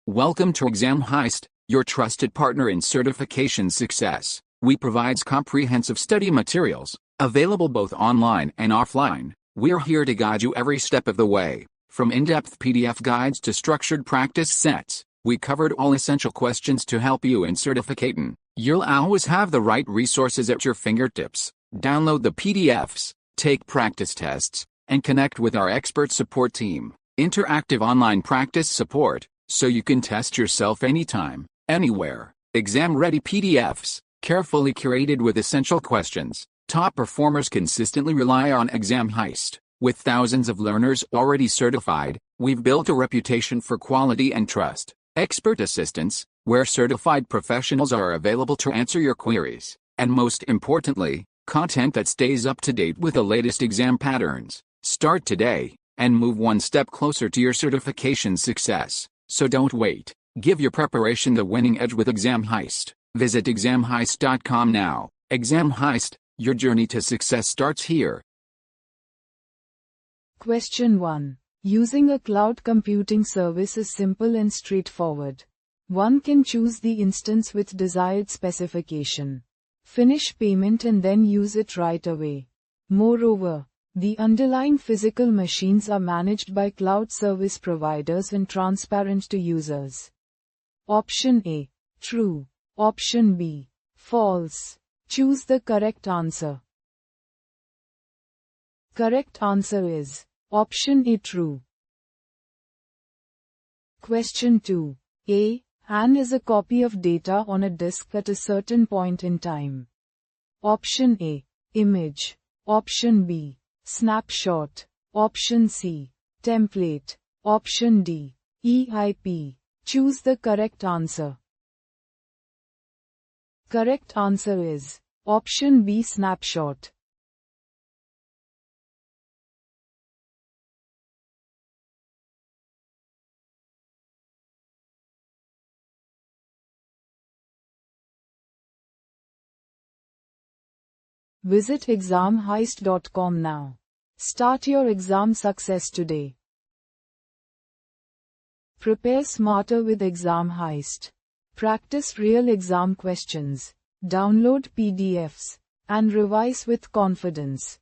Welcome to Exam Heist, your trusted partner in certification success. We provide comprehensive study materials, available both online and offline. We're here to guide you every step of the way. From in-depth PDF guides to structured practice sets, we covered all essential questions to help you in certificating. You'll always have the right resources at your fingertips. Download the PDFs, take practice tests, and connect with our expert support team. Interactive online practice support, so you can test yourself anytime, anywhere. Exam-ready PDFs, carefully curated with essential questions. Top performers consistently rely on Exam Heist. With thousands of learners already certified, we've built a reputation for quality and trust. Expert assistance, where certified professionals are available to answer your queries. And most importantly, content that stays up to date with the latest exam patterns. Start today, and move one step closer to your certification success. So don't wait. Give your preparation the winning edge with Exam Heist. Visit examheist.com now. Exam Heist, your journey to success starts here. Question 1. Using a cloud computing service is simple and straightforward. One can choose the instance with desired specification, finish payment and then use it right away. Moreover, the underlying physical machines are managed by cloud service providers and transparent to users. Option A. True. Option B. False. Choose the correct answer. Correct answer is Option A. True. Question 2. A. An is a copy of data on a disk at a certain point in time. Option A. Image. Option B. Snapshot. Option C. Template. Option D. EIP. Choose the correct answer. Correct answer is Option B. Snapshot. Visit examheist.com now. Start your exam success today. Prepare smarter with Exam Heist. Practice real exam questions. Download PDFs and revise with confidence.